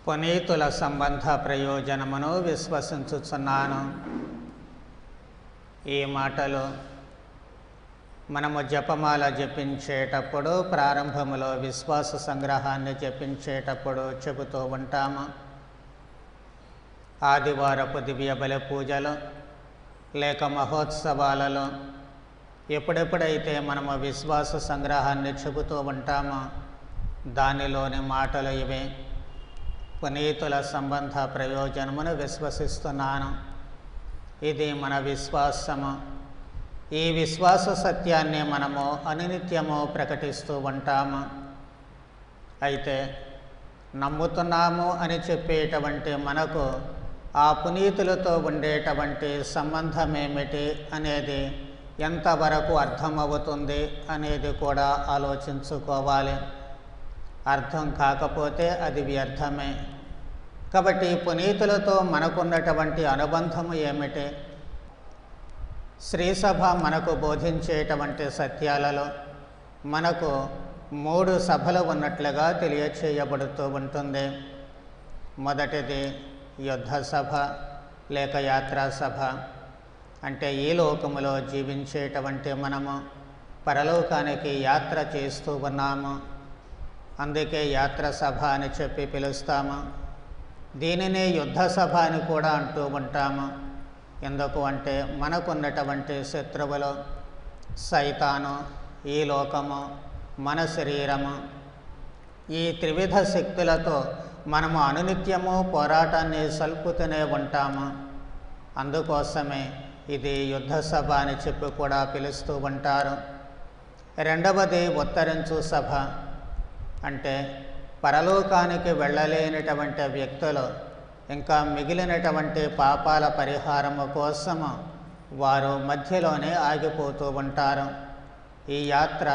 పునీతుల సంబంధ ప్రయోజనమును విశ్వసించుచున్నాను. ఈ మాటలు మనము జపమాల జపించేటప్పుడు, ప్రారంభములో విశ్వాస సంగ్రహాన్ని జపించేటప్పుడు చెబుతూ ఉంటాము. ఆదివారపు దివ్య బలి పూజలు లేక మహోత్సవాలలో ఎప్పుడెప్పుడైతే మనము విశ్వాస సంగ్రహాన్ని చెబుతూ ఉంటామో దానిలోని మాటలు ఇవే: పునీతుల సంబంధ ప్రయోజనమును విశ్వసిస్తున్నాను. ఇది మన విశ్వాసము. ఈ విశ్వాస సత్యాన్ని మనము అనునిత్యము ప్రకటిస్తూ ఉంటాము. అయితే నమ్ముతున్నాము అని చెప్పేటువంటి మనకు ఆ పునీతులతో ఉండేటువంటి సంబంధం ఏమిటి అనేది ఎంతవరకు అర్థమవుతుంది అనేది కూడా ఆలోచించుకోవాలి. అర్థం కాకపోతే అది వ్యర్థమే. కాబట్టి పునీతులతో మనకున్నటువంటి అనుబంధము ఏమిటి? శ్రీసభ మనకు బోధించేటువంటి సత్యాలలో మనకు 3 సభలు ఉన్నట్లుగా తెలియచేయబడుతూ ఉంటుంది. మొదటిది యుద్ధ సభ లేక యాత్రా సభ. అంటే ఈ లోకములో జీవించేటువంటి మనము పరలోకానికి యాత్ర చేస్తూ ఉన్నాము. అందుకే యాత్ర సభ అని చెప్పి పిలుస్తాము. దీనిని యుద్ధ సభ అని కూడా అంటూ ఉంటాము. ఎందుకు అంటే మనకున్నటువంటి శత్రువులు సైతాను, ఈ లోకము, మన శరీరము, ఈ త్రివిధ శక్తులతో మనము అనునిత్యము పోరాటాన్ని సల్పుతూనే ఉంటాము. అందుకోసమే ఇది యుద్ధ సభ అని చెప్పి కూడా పిలుస్తూ ఉంటారు. రెండవది ఉత్తరించు సభ. అంటే పరలోకానికి వెళ్ళలేనటువంటి వ్యక్తులు ఇంకా మిగిలినటువంటి పాపాల పరిహారము కోసము వారు మధ్యలోనే ఆగిపోతూ ఉంటారు. ఈ యాత్ర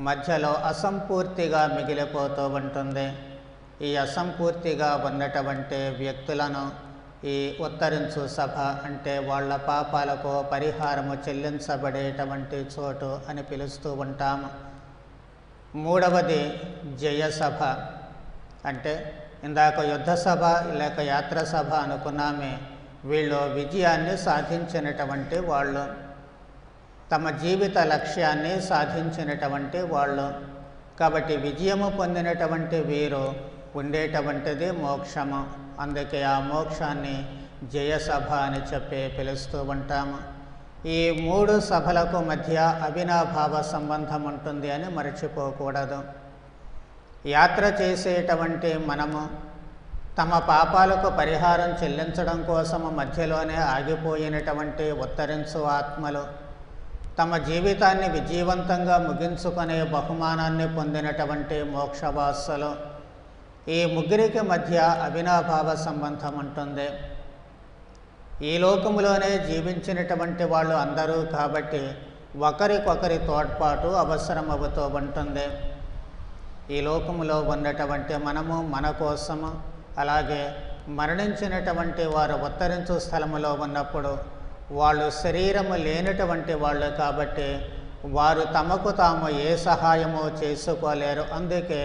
మధ్యలో అసంపూర్తిగా మిగిలిపోతూ ఉంటుంది. ఈ అసంపూర్తిగా ఉన్నటువంటి వ్యక్తులను ఈ ఉత్తరించు సభ అంటే వాళ్ళ పాపాలకు పరిహారము చెల్లించబడేటువంటి చోటు అని పిలుస్తూ ఉంటాము. మూడవది జయ సభ. అంటే ఇందాక యుద్ధ సభ లేక యాత్ర సభ అనుకున్నామే, వీళ్ళు విజయాన్ని సాధించినటువంటి వాళ్ళు, తమ జీవిత లక్ష్యాన్ని సాధించినటువంటి వాళ్ళు. కాబట్టి విజయము పొందినటువంటి వీరు ఉండేటువంటిది మోక్షము. అందుకే ఆ మోక్షాన్ని జయసభ అని చెప్పి పిలుస్తూ ఉంటాము. ఈ 3 సభలకు మధ్య అవినాభావ సంబంధం ఉంటుంది అని మరచిపోకూడదు. యాత్ర చేసేటువంటి మనము తమ పాపాలకు పరిహారం చెల్లించడం కోసము మధ్యలోనే ఆగిపోయినటువంటి ఉత్తరించు ఆత్మలు, తమ జీవితాన్ని విజయవంతంగా ముగించుకునే బహుమానాన్ని పొందినటువంటి మోక్షవాసులు, ఈ ముగ్గురికి మధ్య అవినాభావ సంబంధం ఉంటుంది. ఈ లోకములోనే జీవించినటువంటి వాళ్ళు అందరూ కాబట్టి ఒకరికొకరి తోడ్పాటు అవసరమవుతూ ఉంటుంది. ఈ లోకములో ఉన్నటువంటి మనము మన కోసము, అలాగే మరణించినటువంటి వారు ఉత్తరించు స్థలములో ఉన్నప్పుడు వాళ్ళు శరీరము లేనటువంటి వాళ్ళు కాబట్టి వారు తమకు తాము ఏ సహాయము చేసుకోలేరు. అందుకే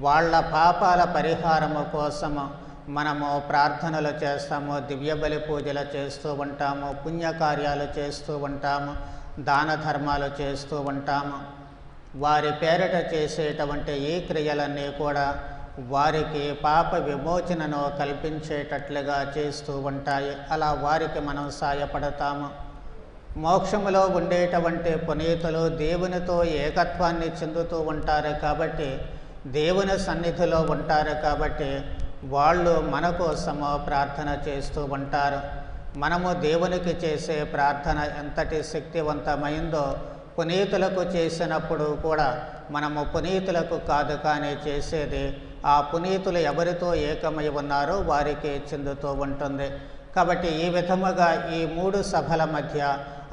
వాళ్ళ పాపాల పరిహారము కోసము మనము ప్రార్థనలు చేస్తాము, దివ్య బలి పూజలు చేస్తూ ఉంటాము, పుణ్యకార్యాలు చేస్తూ ఉంటాము, దాన ధర్మాలు చేస్తూ ఉంటాము. వారి పేరిట చేసేటువంటి ఈ క్రియలన్నీ కూడా వారికి పాప విమోచనను కల్పించేటట్లుగా చేస్తూ ఉంటాయి. అలా వారికి మనం సాయపడతాము. మోక్షములో ఉండేటువంటి పునీతులు దేవునితో ఏకత్వాన్ని చెందుతూ ఉంటారు కాబట్టి, దేవుని సన్నిధిలో ఉంటారు కాబట్టి వాళ్ళు మన కోసము ప్రార్థన చేస్తూ ఉంటారు. మనము దేవునికి చేసే ప్రార్థన ఎంతటి శక్తివంతమైందో పునీతులకు చేసినప్పుడు కూడా మనము పునీతులకు కాదు కానీ చేసేది ఆ పునీతులు ఎవరితో ఏకమై ఉన్నారో వారికి చెందుతూ ఉంటుంది. కాబట్టి ఈ విధముగా ఈ 3 సభల మధ్య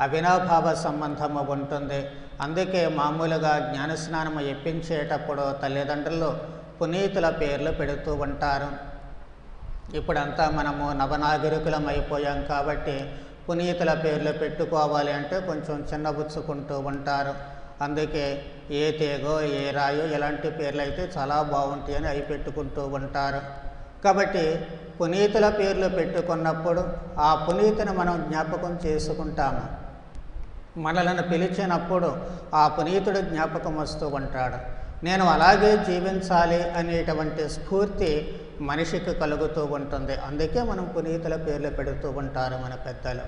అవినాభావ సంబంధము ఉంటుంది. అందుకే మామూలుగా జ్ఞానస్నానము ఇప్పించేటప్పుడు తల్లిదండ్రులు పునీతుల పేర్లు పెడుతూ ఉంటారు. ఇప్పుడంతా మనము నవనాగరికులం అయిపోయాం కాబట్టి పునీతుల పేర్లు పెట్టుకోవాలి అంటే కొంచెం చిన్నబుచ్చుకుంటూ ఉంటారు. అందుకే ఏ తేగో ఏ రాయో ఇలాంటి పేర్లు అయితే చాలా బాగుంటాయి అని అవి పెట్టుకుంటూ ఉంటారు. కాబట్టి పునీతుల పేర్లు పెట్టుకున్నప్పుడు ఆ పునీతుని మనం జ్ఞాపకం చేసుకుంటాము. మనలను పిలిచినప్పుడు ఆ పునీతుడు జ్ఞాపకం వస్తూ ఉంటాడు. నేను అలాగే జీవించాలి అనేటువంటి స్ఫూర్తి మనిషికి కలుగుతూ ఉంటుంది. అందుకే మనం పునీతుల పేర్లు పెడుతూ ఉంటారు మన పెద్దలు.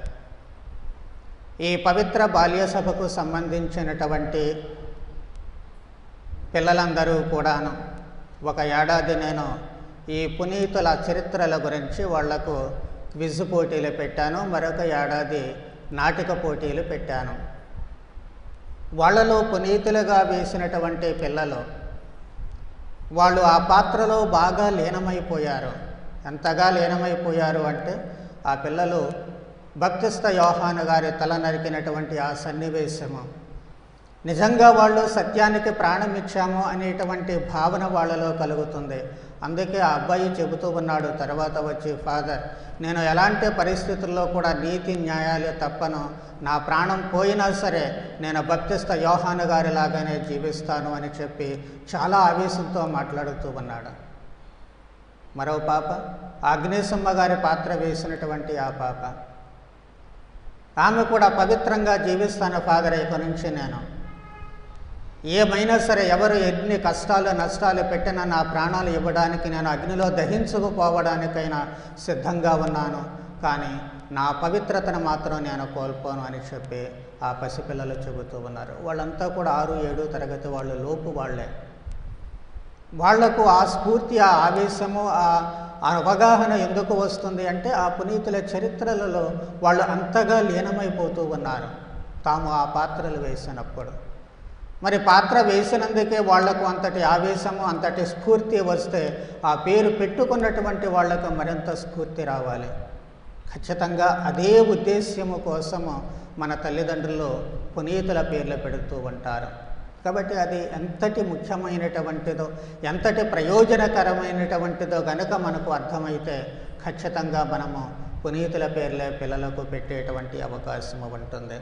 ఈ పవిత్ర బాల్య సభకు సంబంధించినటువంటి పిల్లలందరూ కూడాను ఒక ఏడాది నేను ఈ పునీతుల చరిత్రల గురించి వాళ్లకు క్విజ్ పోటీలు పెట్టాను. మరొక ఏడాది నాటక పోటీలు పెట్టాను. వాళ్ళలో పునీతులుగా వేసినటువంటి పిల్లలు వాళ్ళు ఆ పాత్రలో బాగా లీనమైపోయారు. ఎంతగా లీనమైపోయారు అంటే ఆ పిల్లలు బాప్తిస్తా యోహాను గారి తల నరికినటువంటి ఆ సన్నివేశము నిజంగా వాళ్ళు సత్యానికి ప్రాణం ఇచ్చాము అనేటువంటి భావన వాళ్ళలో కలుగుతుంది. అందుకే ఆ అబ్బాయి చెబుతూ ఉన్నాడు తర్వాత వచ్చి, ఫాదర్, నేను ఎలాంటి పరిస్థితుల్లో కూడా నీతి న్యాయాలే తప్పను, నా ప్రాణం పోయినా సరే నేను బాప్తిస్తా యోహాను గారిలాగానే జీవిస్తాను అని చెప్పి చాలా ఆవేశంతో మాట్లాడుతూ ఉన్నాడు. మరో పాప ఆగ్నేశమ్మ గారి పాత్ర వేసినటువంటి ఆ పాప, ఆమె కూడా పవిత్రంగా జీవిస్తాను ఫాదర్, ఇక నుంచి నేను ఏమైనా సరే ఎవరు ఎన్ని కష్టాలు నష్టాలు పెట్టినా నా ప్రాణాలు ఇవ్వడానికి, నేను అగ్నిలో దహించుకుపోవడానికైనా సిద్ధంగా ఉన్నాను, కానీ నా పవిత్రతను మాత్రం నేను కోల్పోను అని చెప్పి ఆ పసిపిల్లలు చెబుతూ ఉన్నారు. వాళ్ళంతా కూడా 6-7 తరగతి వాళ్ళు లోపు వాళ్ళే. వాళ్లకు ఆ స్ఫూర్తి, ఆ ఆవేశము, ఆ అవగాహన ఎందుకు వస్తుంది అంటే ఆ పునీతుల చరిత్రలలో వాళ్ళు అంతగా లీనమైపోతూ ఉన్నారు తాము ఆ పాత్రలు వేసినప్పుడు. మరి పాత్ర వేసినందుకే వాళ్లకు అంతటి ఆవేశము, అంతటి స్ఫూర్తి వస్తే ఆ పేరు పెట్టుకున్నటువంటి వాళ్లకు మరింత స్ఫూర్తి రావాలి. ఖచ్చితంగా అదే ఉద్దేశ్యము కోసము మన తల్లిదండ్రులు పునీతుల పేర్లు పెడుతూ ఉంటారు. కాబట్టి అది ఎంతటి ముఖ్యమైనటువంటిదో, ఎంతటి ప్రయోజనకరమైనటువంటిదో కనుక మనకు అర్థమైతే ఖచ్చితంగా మనము పునీతుల పేర్లే పిల్లలకు పెట్టేటువంటి అవకాశము ఉంటుంది.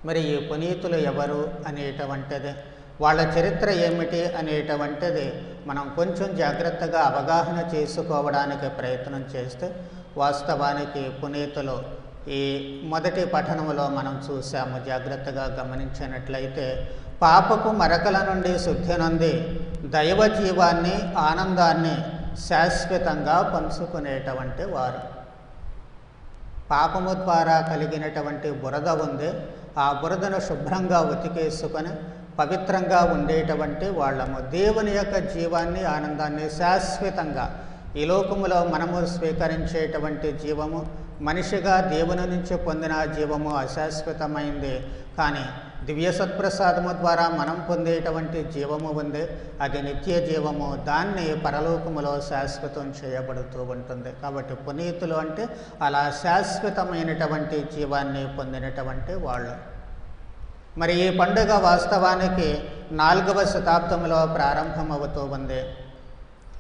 మరి ఈ పునీతులు ఎవరు అనేటువంటిది, వాళ్ళ చరిత్ర ఏమిటి అనేటువంటిది మనం కొంచెం జాగ్రత్తగా అవగాహన చేసుకోవడానికి ప్రయత్నం చేస్తే వాస్తవానికి పునీతులు ఈ మొదటి పఠనంలో మనం చూసాము. జాగ్రత్తగా గమనించినట్లయితే పాపపు మరకల నుండి శుద్ధి నొంది దైవ జీవాన్ని, ఆనందాన్ని శాశ్వతంగా పంచుకునేటువంటి వారు. పాపము ద్వారా కలిగినటువంటి బురద ఉంది, ఆ బురదను శుభ్రంగా ఉతికేసుకొని పవిత్రంగా ఉండేటువంటి వాళ్ళము. దేవుని యొక్క జీవాన్ని, ఆనందాన్ని శాశ్వతంగా ఈ లోకములో మనము స్వీకరించేటువంటి జీవము, మనిషిగా దేవుని నుంచి పొందిన జీవము అశాశ్వతమైంది. కానీ దివ్య సత్ప్రసాదము ద్వారా మనం పొందేటువంటి జీవము ఉంది, అది నిత్య జీవము. దాన్ని పరలోకములో శాశ్వతం చేయబడుతూ ఉంటుంది. కాబట్టి పునీతులు అంటే అలా శాశ్వతమైనటువంటి జీవాన్ని పొందినటువంటి వాళ్ళు. మరి ఈ పండుగ వాస్తవానికి 4వ శతాబ్దంలో ప్రారంభమవుతూ ఉంది.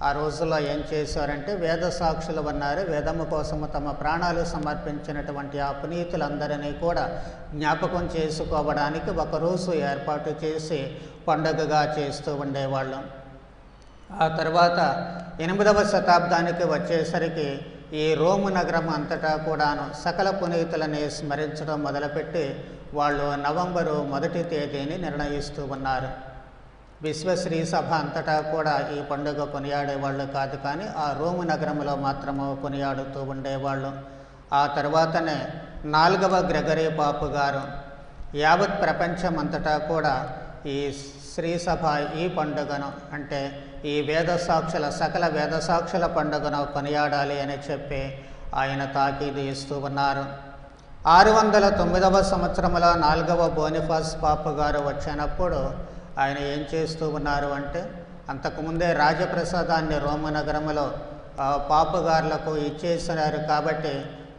ఆ రోజుల్లో ఏం చేశారంటే వేద సాక్షులు ఉన్నారు. వేదము కోసము తమ ప్రాణాలు సమర్పించినటువంటి ఆ పునీతులందరినీ కూడా జ్ఞాపకం చేసుకోవడానికి ఒకరోజు ఏర్పాటు చేసి పండుగగా చేస్తూ ఉండేవాళ్ళం. ఆ తర్వాత 8వ శతాబ్దానికి వచ్చేసరికి ఈ రోము నగరం అంతటా కూడాను సకల పునీతులని స్మరించడం మొదలుపెట్టి వాళ్ళు నవంబరు 1వ తేదీని నిర్ణయిస్తూ ఉన్నారు. విశ్వశ్రీ సభ అంతటా కూడా ఈ పండుగ కొనియాడేవాళ్ళు కాదు, కానీ ఆ రోము నగరంలో మాత్రము కొనియాడుతూ ఉండేవాళ్ళు. ఆ తర్వాతనే 4వ గ్రెగరీ పాపు గారు యావత్ ప్రపంచం అంతటా కూడా ఈ శ్రీసభ ఈ పండుగను, అంటే ఈ వేదసాక్షుల సకల వేదసాక్షుల పండుగను కొనియాడాలి అని చెప్పి ఆయన తాకీదు ఇస్తూ ఉన్నారు. 609వ సంవత్సరంలో 4వ బోనిఫాస్ పాపు గారు వచ్చినప్పుడు ఆయన ఏం చేస్తూ ఉన్నారు అంటే, అంతకుముందే రాజప్రసాదాన్ని రోమ నగరంలో పాపుగారులకు ఇచ్చేసినారు. కాబట్టి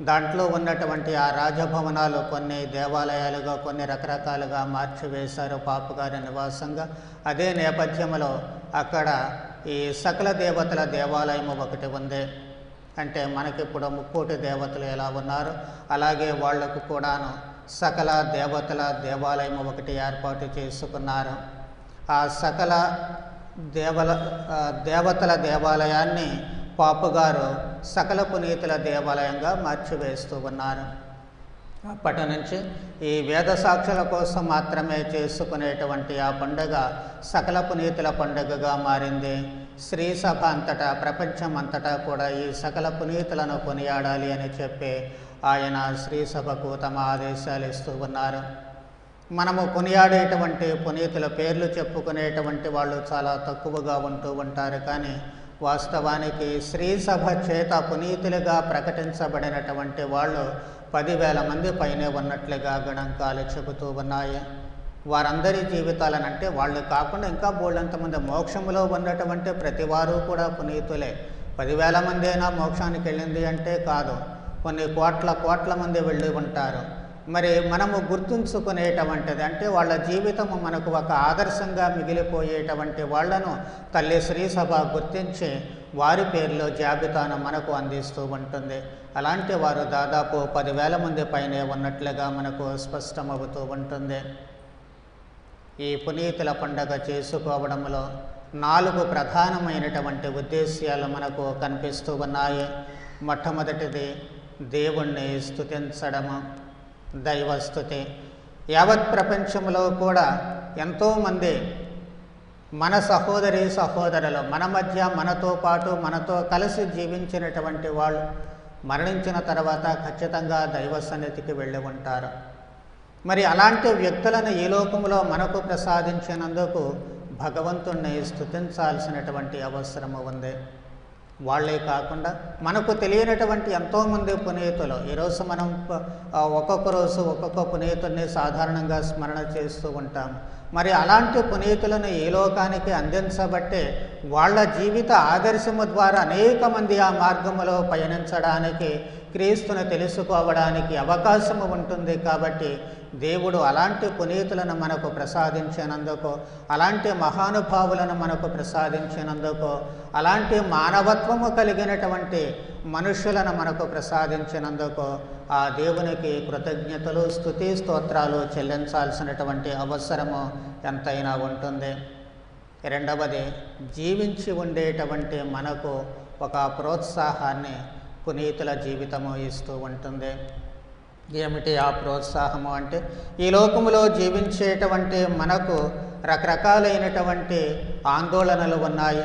దాంట్లో ఉన్నటువంటి ఆ రాజభవనాలు కొన్ని దేవాలయాలుగా, కొన్ని రకరకాలుగా మార్చివేశారు పాపుగారి నివాసంగా. అదే నేపథ్యంలో అక్కడ ఈ సకల దేవతల దేవాలయం ఒకటి ఉంది. అంటే మనకిప్పుడు ముక్కోటి దేవతలు ఎలా ఉన్నారు అలాగే వాళ్లకు కూడాను సకల దేవతల దేవాలయం ఒకటి ఏర్పాటు చేసుకున్నారు. ఆ సకల దేవతల దేవాలయాన్ని పాపుగారు సకల పునీతుల దేవాలయంగా మార్చివేస్తూ ఉన్నారు. అప్పటి నుంచి ఈ వేద సాక్షుల కోసం మాత్రమే చేసుకునేటువంటి ఆ పండుగ సకల పునీతుల పండుగగా మారింది. శ్రీ సభ అంతటా, ప్రపంచం అంతటా కూడా ఈ సకల పునీతులను కొనియాడాలి అని చెప్పి ఆయన శ్రీ సభకు తమ ఆదేశాలు ఇస్తూ ఉన్నారు. మనము కొనియాడేటువంటి పునీతుల పేర్లు చెప్పుకునేటువంటి వాళ్ళు చాలా తక్కువగా ఉంటూ ఉంటారు. కానీ వాస్తవానికి శ్రీ సభ చేత పునీతులుగా ప్రకటించబడినటువంటి వాళ్ళు 10,000 మంది పైనే ఉన్నట్లుగా గణాంకాలు చెబుతూ ఉన్నాయి. వారందరి జీవితాలనంటే వాళ్ళు కాకుండా ఇంకా బోళ్ళంతమంది మోక్షంలో ఉన్నటువంటి ప్రతి వారు కూడా పునీతులే. 10,000 మంది అయినా మోక్షానికి వెళ్ళింది అంటే కాదు, కొన్ని కోట్ల మంది వెళ్ళి ఉంటారు. మరి మనము గుర్తుంచుకునేటువంటిది అంటే వాళ్ళ జీవితము మనకు ఒక ఆదర్శంగా మిగిలిపోయేటువంటి వాళ్లను తల్లి శ్రీ సభ గుర్తించి వారి పేర్లో జాబితాను మనకు అందిస్తూ ఉంటుంది. అలాంటి వారు దాదాపు 10,000 మంది పైనే ఉన్నట్లుగా మనకు స్పష్టమవుతూ ఉంటుంది. ఈ పునీతుల పండుగ చేసుకోవడంలో 4 ప్రధానమైనటువంటి ఉద్దేశ్యాలు మనకు కనిపిస్తూ ఉన్నాయి. మొట్టమొదటిది దేవుణ్ణి స్తుతించడము, దైవస్తుతి. యావత్ ప్రపంచంలో కూడా ఎంతోమంది మన సహోదరులు మన మధ్య మనతో పాటు మనతో కలిసి జీవించినటువంటి వాళ్ళు మరణించిన తర్వాత ఖచ్చితంగా దైవ సన్నిధికి వెళ్ళి ఉంటారు. మరి అలాంటి వ్యక్తులను ఈ లోకంలో మనకు ప్రసాదించినందుకు భగవంతుణ్ణి స్తుతించాల్సినటువంటి అవసరము ఉంది. వాళ్ళే కాకుండా మనకు తెలియనటువంటి ఎంతోమంది పునీతులు, ఈరోజు మనం ఒక్కొక్క రోజు ఒక్కొక్క పునీతుడిని సాధారణంగా స్మరణ చేస్తూ ఉంటాము. మరి అలాంటి పునీతులను ఈ లోకానికి అందించబట్టే వాళ్ళ జీవిత ఆదర్శము ద్వారా అనేక మంది ఆ మార్గములో పయనించడానికి, క్రీస్తును తెలుసుకోవడానికి అవకాశము ఉంటుంది. కాబట్టి దేవుడు అలాంటి పునీతులను మనకు ప్రసాదించినందుకు, అలాంటి మహానుభావులను మనకు ప్రసాదించినందుకు, అలాంటి మానవత్వము కలిగినటువంటి మనుషులను మనకు ప్రసాదించినందుకు ఆ దేవునికి కృతజ్ఞతలు, స్తుతి, స్తోత్రాలు చెల్లించాల్సినటువంటి అవసరము ఎంతైనా ఉంటుంది. రెండవది, జీవించి ఉండేటువంటి మనకు ఒక ప్రోత్సాహాన్ని పునీతుల జీవితము ఇస్తూ ఉంటుంది. ఏమిటి ఆ ప్రోత్సాహము అంటే, ఈ లోకములో జీవించేటువంటి మనకు రకరకాలైనటువంటి ఆందోళనలు ఉన్నాయి,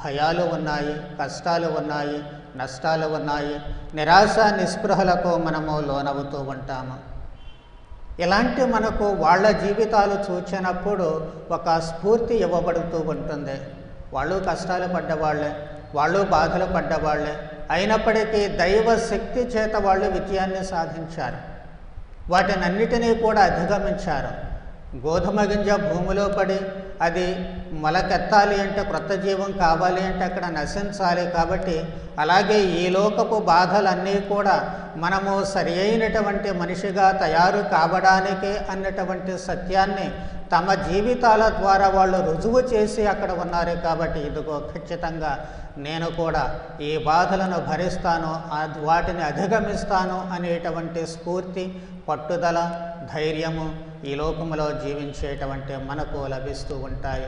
భయాలు ఉన్నాయి, కష్టాలు ఉన్నాయి, నష్టాలు ఉన్నాయి, నిరాశ నిస్పృహలకు మనము లోనవుతూ ఉంటాము. ఇలాంటి మనకు వాళ్ళ జీవితాలు చూచినప్పుడు ఒక స్ఫూర్తి ఇవ్వబడుతూ ఉంటుంది. వాళ్ళు కష్టాలు పడ్డవాళ్ళే, వాళ్ళు బాధలు పడ్డవాళ్ళే, అయినప్పటికీ దైవ శక్తి చేత వాళ్ళు విజయాన్ని సాధించారు. వాటినన్నిటినీ కూడా అధిగమించారు. గోధుమ గింజ భూమిలో పడి అది మొలకెత్తాలి అంటే, క్రొత్త జీవం కావాలి అంటే అక్కడ నశించాలి. కాబట్టి అలాగే ఈ లోకపు బాధలన్నీ కూడా మనము సరి అయినటువంటి మనిషిగా తయారు కావడానికే అన్నటువంటి సత్యాన్ని తమ జీవితాల ద్వారా వాళ్ళు రుజువు చేసి అక్కడ ఉన్నారు. కాబట్టి ఇదిగో ఖచ్చితంగా నేను కూడా ఈ బాధలను భరిస్తాను, వాటిని అధిగమిస్తాను అనేటువంటి స్ఫూర్తి, పట్టుదల, ధైర్యము ఈ లోకంలో జీవించేటువంటి మనకు లభిస్తూ ఉంటాయి.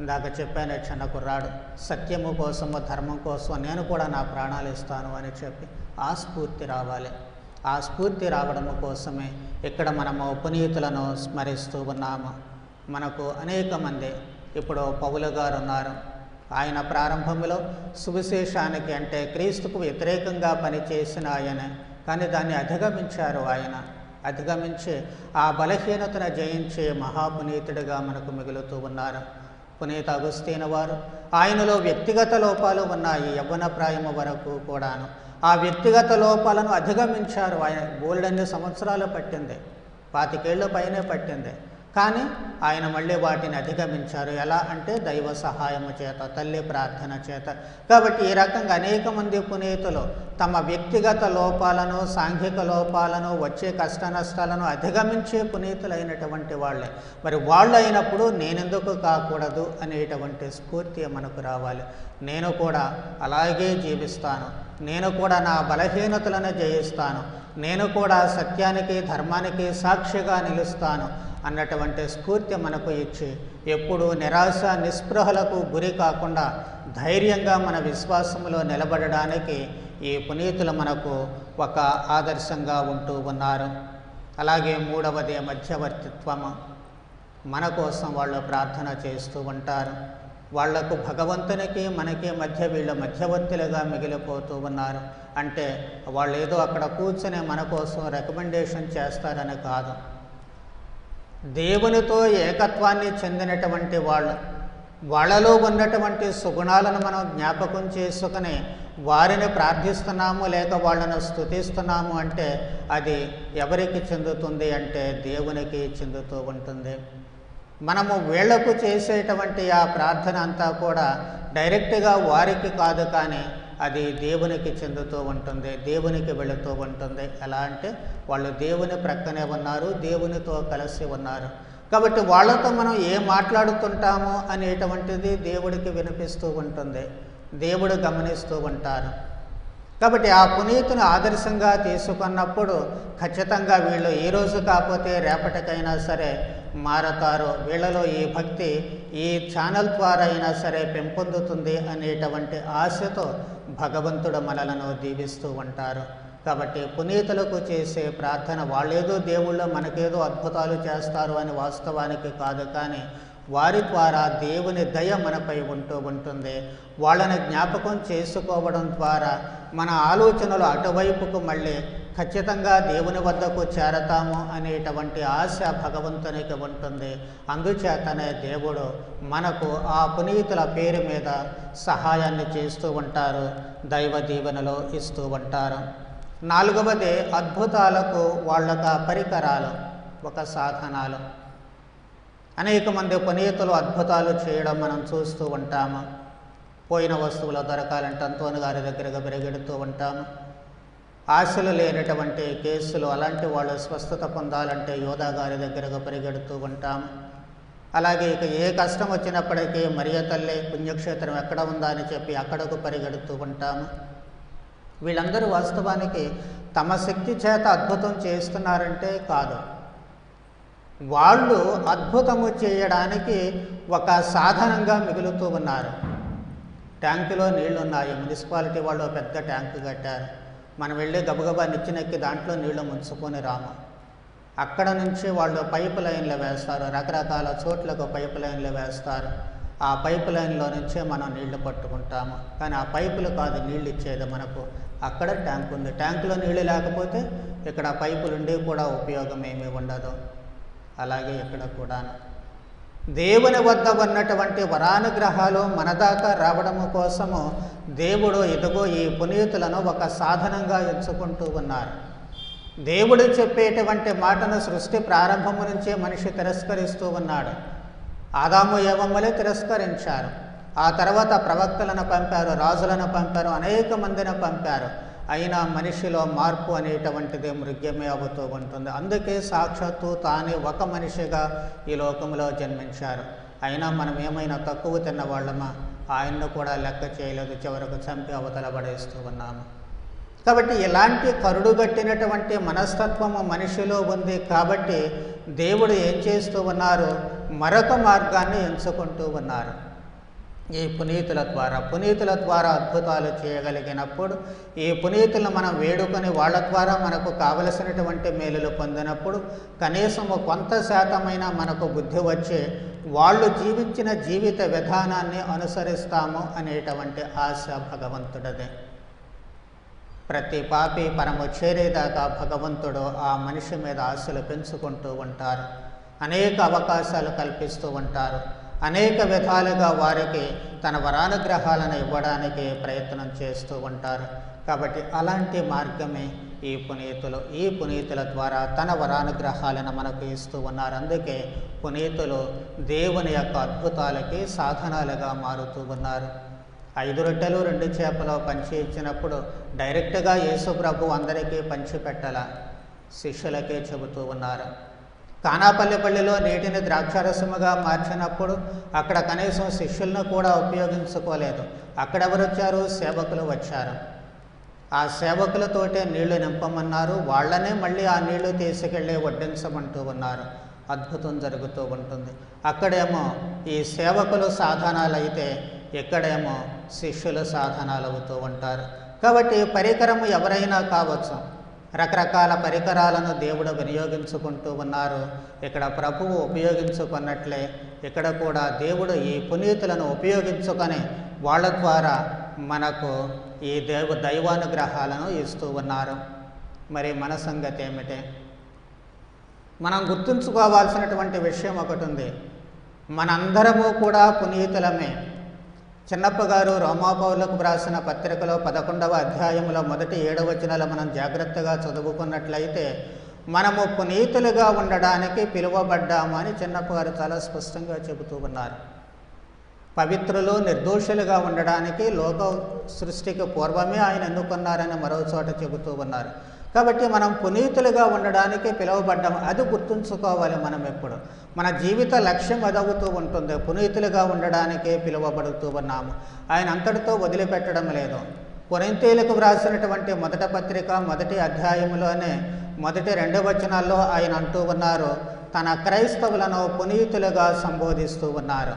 ఇందాక చెప్పాను, చిన్న కుర్రాడు సత్యము కోసము, ధర్మం కోసం నేను కూడా నా ప్రాణాలు ఇస్తాను అని చెప్పి ఆ స్ఫూర్తి రావాలి. ఆ స్ఫూర్తి రావడము కోసమే ఇక్కడ మనము పునీతులను స్మరిస్తూ ఉన్నాము. మనకు అనేక మంది, ఇప్పుడు పౌలు గారు ఉన్నారు. ఆయన ప్రారంభంలో సువిశేషానికి అంటే క్రీస్తుకు వ్యతిరేకంగా పనిచేసిన ఆయనే, కానీ దాన్ని అధిగమించారు. ఆయన అధిగమించి ఆ బలహీనతను జయించే మహాపునీతుడిగా మనకు మిగులుతూ ఉన్నారు. పునీత అగుస్తీన వారు, ఆయనలో వ్యక్తిగత లోపాలు ఉన్నాయి, యవ్వన ప్రాయము వరకు కూడాను. ఆ వ్యక్తిగత లోపాలను అధిగమించారు. ఆయన బోల్డన్ని సంవత్సరాలు పట్టింది, 25 ఏళ్ళ పైనే పట్టింది. కానీ ఆయన మళ్ళీ వాటిని అధిగమించారు. ఎలా అంటే దైవ సహాయము చేత, తల్లి ప్రార్థన చేత. కాబట్టి ఈ రకంగా అనేక మంది పునీతులు తమ వ్యక్తిగత లోపాలను, సాంఘిక లోపాలను, వచ్చే కష్ట నష్టాలను అధిగమించే పునీతులైనటువంటి వాళ్ళే. మరి వాళ్ళు అయినప్పుడు నేనెందుకు కాకూడదు అనేటువంటి స్ఫూర్తి మనకు రావాలి. నేను కూడా అలాగే జీవిస్తాను, నేను కూడా నా బలహీనతలను జయిస్తాను, నేను కూడా సత్యానికి, ధర్మానికి సాక్షిగా నిలుస్తాను అన్నటువంటి స్ఫూర్తి మనకు ఇచ్చి, ఎప్పుడు నిరాశ నిస్పృహలకు గురి కాకుండా ధైర్యంగా మన విశ్వాసంలో నిలబడడానికి ఈ పునీతులు మనకు ఒక ఆదర్శంగా ఉంటూ ఉన్నారు. అలాగే మూడవది మధ్యవర్తిత్వము. మన కోసం వాళ్ళు ప్రార్థన చేస్తూ ఉంటారు. వాళ్లకు భగవంతునికి మనకి మధ్య వీళ్ళు మధ్యవర్తులుగా మిగిలిపోతూ ఉన్నారు. అంటే వాళ్ళు ఏదో అక్కడ కూర్చొని మన కోసం రికమెండేషన్ చేస్తారని కాదు, దేవునితో ఏకత్వాన్ని చెందినటువంటి వాళ్ళలో ఉన్నటువంటి సుగుణాలను మనం జ్ఞాపకం చేసుకుని వారిని ప్రార్థిస్తున్నాము లేక వాళ్ళను స్తుతిస్తున్నాము అంటే అది ఎవరికి చెందుతుంది అంటే దేవునికి చెందుతూ ఉంటుంది. మనము వీళ్లకు చేసేటువంటి ఆ ప్రార్థన అంతా కూడా డైరెక్ట్గా వారికి కాదు, కానీ అది దేవునికి చెందుతూ ఉంటుంది, దేవునికి వెళుతూ ఉంటుంది. ఎలా అంటే వాళ్ళు దేవుని ప్రక్కనే ఉన్నారు, దేవునితో కలిసి ఉన్నారు. కాబట్టి వాళ్ళతో మనం ఏం మాట్లాడుతుంటామో అనేటువంటిది దేవుడికి వినిపిస్తూ ఉంటుంది, దేవుడు గమనిస్తూ ఉంటారు. కాబట్టి ఆ పునీతుని ఆదర్శంగా తీసుకున్నప్పుడు ఖచ్చితంగా వీళ్ళు ఈ రోజు కాకపోతే రేపటికైనా సరే మారతారు, వీళ్ళలో ఈ భక్తి ఈ ఛానల్ ద్వారా అయినా సరే పెంపొందుతుంది అనేటువంటి ఆశతో భగవంతుడు మనలను దీవిస్తూ ఉంటారు. కాబట్టి పునీతులకు చేసే ప్రార్థన వాళ్ళేదో దేవుళ్ళు మనకేదో అద్భుతాలు చేస్తారు అని వాస్తవానికి కాదు, కానీ వారి ద్వారా దేవుని దయ మనపై ఉంటూ ఉంటుంది. వాళ్ళని జ్ఞాపకం చేసుకోవడం ద్వారా మన ఆలోచనలు అటువైపుకు మళ్ళీ ఖచ్చితంగా దేవుని వద్దకు చేరతాము అనేటువంటి ఆశ భగవంతునికి ఉంటుంది. అందుచేతనే దేవుడు మనకు ఆ పునీతుల పేరు మీద సహాయాన్ని చేస్తూ ఉంటారు, దైవ దీవెనలో ఇస్తూ ఉంటారు. నాలుగవది అద్భుతాలకు వాళ్ళక పరికరాలు, ఒక సాధనాలు. అనేక మంది పునీతులు అద్భుతాలు చేయడం మనం చూస్తూ ఉంటాము. పోయిన వస్తువులు దొరకాలంటే అంతోని గారి దగ్గరగా పెరిగెడుతూ ఉంటాము. ఆశలు లేనటువంటి కేసులు అలాంటి వాళ్ళు స్వస్థత పొందాలంటే యోధా గారి దగ్గరగా పరిగెడుతూ ఉంటాము. అలాగే ఇక ఏ కష్టం వచ్చినప్పటికీ మరియ తల్లి పుణ్యక్షేత్రం ఎక్కడ ఉందా అని చెప్పి అక్కడకు పరిగెడుతూ ఉంటాము. వీళ్ళందరూ వాస్తవానికి తమ శక్తి చేత అద్భుతం చేస్తున్నారంటే కాదు, వాళ్ళు అద్భుతము చేయడానికి ఒక సాధనంగా మిగులుతూ ఉన్నారు. ట్యాంకులో నీళ్లు ఉన్నాయి, మున్సిపాలిటీ వాళ్ళు పెద్ద ట్యాంకు కట్టారు. మనం వెళ్ళి గబగబా నిచ్చినెక్కి దాంట్లో నీళ్లు ముంచుకొని రాము. అక్కడ నుంచి వాళ్ళు పైప్ లైన్లు వేస్తారు, రకరకాల చోట్లకు పైప్ లైన్లు వేస్తారు. ఆ పైప్ లైన్లో నుంచే మనం నీళ్లు పట్టుకుంటాము. కానీ ఆ పైపులు కాదు నీళ్ళు ఇచ్చేది మనకు, అక్కడ ట్యాంక్ ఉంది. ట్యాంకులో నీళ్ళు లేకపోతే ఇక్కడ పైపులుండి కూడా ఉపయోగం ఏమీ ఉండదు. అలాగే ఇక్కడ కూడా దేవుని వద్ద ఉన్నటువంటి వరానుగ్రహాలు మనదాకా రావడము కోసము దేవుడు ఇదిగో ఈ పునీతులను ఒక సాధనంగా ఎంచుకుంటూ ఉన్నారు. దేవుడు చెప్పేటువంటి మాటను సృష్టి ప్రారంభము నుంచే మనిషి తిరస్కరిస్తూ ఉన్నాడు. ఆదాము ఏవమ్మలే తిరస్కరించారు. ఆ తర్వాత ప్రవక్తలను పంపారు, రాజులను పంపారు, అనేక మందిని పంపారు. అయినా మనిషిలో మార్పు అనేటువంటిది మృగ్యమే అవుతూ ఉంటుంది. అందుకే సాక్షాత్తు తానే ఒక మనిషిగా ఈ లోకంలో జన్మించారు. అయినా మనం ఏమైనా తక్కువ తిన్నవాళ్ళమా? ఆయన్ను కూడా లెక్క చేయలేదు, చివరకు చంపి అవతల పడేస్తూ ఉన్నాము. కాబట్టి ఇలాంటి కరుడుగట్టినటువంటి మనస్తత్వము మనిషిలో ఉంది. కాబట్టి దేవుడు ఏం చేస్తూ ఉన్నారు? మరొక మార్గాన్ని ఎంచుకుంటూ ఉన్నారు. ఈ పునీతుల ద్వారా అద్భుతాలు చేయగలిగినప్పుడు, ఈ పునీతులను మనం వేడుకొని వాళ్ళ ద్వారా మనకు కావలసినటువంటి మేలులు పొందినప్పుడు కనీసము కొంత శాతమైనా మనకు బుద్ధి వచ్చి వాళ్ళు జీవించిన జీవిత విధానాన్ని అనుసరిస్తాము అనేటువంటి ఆశ భగవంతుడిదే. ప్రతి పాపి పరము చేరేదాకా భగవంతుడు ఆ మనిషి మీద ఆశలు పెంచుకుంటూ ఉంటారు. అనేక అవకాశాలు కల్పిస్తూ ఉంటారు. అనేక విధాలుగా వారికి తన వరానుగ్రహాలను ఇవ్వడానికి ప్రయత్నం చేస్తూ ఉంటారు. కాబట్టి అలాంటి మార్గమే ఈ పునీతులు. ఈ పునీతుల ద్వారా తన వరానుగ్రహాలను మనకు ఇస్తూ ఉన్నారు. అందుకే పునీతులు దేవుని యొక్క అద్భుతాలకి సాధనాలుగా మారుతూ ఉన్నారు. 5 రొట్టెలు 2 చేపలు పంచి ఇచ్చినప్పుడు డైరెక్ట్గా యేసు ప్రభు అందరికీ పంచిపెట్టాల, శిష్యులకే చెబుతూ ఉన్నారు. కానాపల్లిపల్లిలో నీటిని ద్రాక్షారసముగా మార్చినప్పుడు అక్కడ కనీసం శిష్యులను కూడా ఉపయోగించుకోలేదు. అక్కడెవరు వచ్చారు? సేవకులు వచ్చారు. ఆ సేవకులతోటే నీళ్లు నింపమన్నారు. వాళ్ళనే మళ్ళీ ఆ నీళ్లు తీసుకెళ్ళి వడ్డించమంటూ ఉన్నారు. అద్భుతం జరుగుతూ ఉంటుంది. అక్కడేమో ఈ సేవకులు సాధనాలు అయితే ఇక్కడేమో శిష్యుల సాధనాలు అవుతూ ఉంటారు. కాబట్టి పరికరము ఎవరైనా కావచ్చు. రకరకాల పరికరాలను దేవుడు వినియోగించుకుంటూ ఉన్నారు. ఇక్కడ ప్రభువు ఉపయోగించుకున్నట్లే ఇక్కడ కూడా దేవుడు ఈ పునీతులను ఉపయోగించుకొని వాళ్ళ ద్వారా మనకు ఈ దైవానుగ్రహాలను ఇస్తూ ఉన్నారు. మరి మన సంగతి ఏమిటి? మనం గుర్తుంచుకోవాల్సినటువంటి విషయం ఒకటి ఉంది. మనందరము కూడా పునీతులమే. చిన్నప్ప గారు రోమాపౌరులకు వ్రాసిన పత్రికలో 11వ అధ్యాయంలో మొదటి 7 వచనాలు మనం జాగ్రత్తగా చదువుకున్నట్లయితే మనము పునీతులుగా ఉండడానికి పిలువబడ్డాము అని చిన్నప్ప గారు చాలా స్పష్టంగా చెబుతూ ఉన్నారు. పవిత్రులు నిర్దోషులుగా ఉండడానికి లోక సృష్టికి పూర్వమే ఆయన ఎన్నుకున్నారని మరో చోట చెబుతూ ఉన్నారు. కాబట్టి మనం పునీతులుగా ఉండడానికి పిలువబడ్డాము. అది గుర్తుంచుకోవాలి. మనం ఎప్పుడు మన జీవిత లక్ష్యం అదవుతూ ఉంటుంది. పునీతులుగా ఉండడానికే పిలువబడుతూ ఉన్నాము. ఆయన అంతటితో వదిలిపెట్టడం లేదు. కొరింథీయులకు వ్రాసినటువంటి మొదటి పత్రిక మొదటి అధ్యాయంలోనే మొదటి 2 వచనాల్లో ఆయన అంటూ ఉన్నారు, తన క్రైస్తవులను పునీతులుగా సంబోధిస్తూ ఉన్నారు.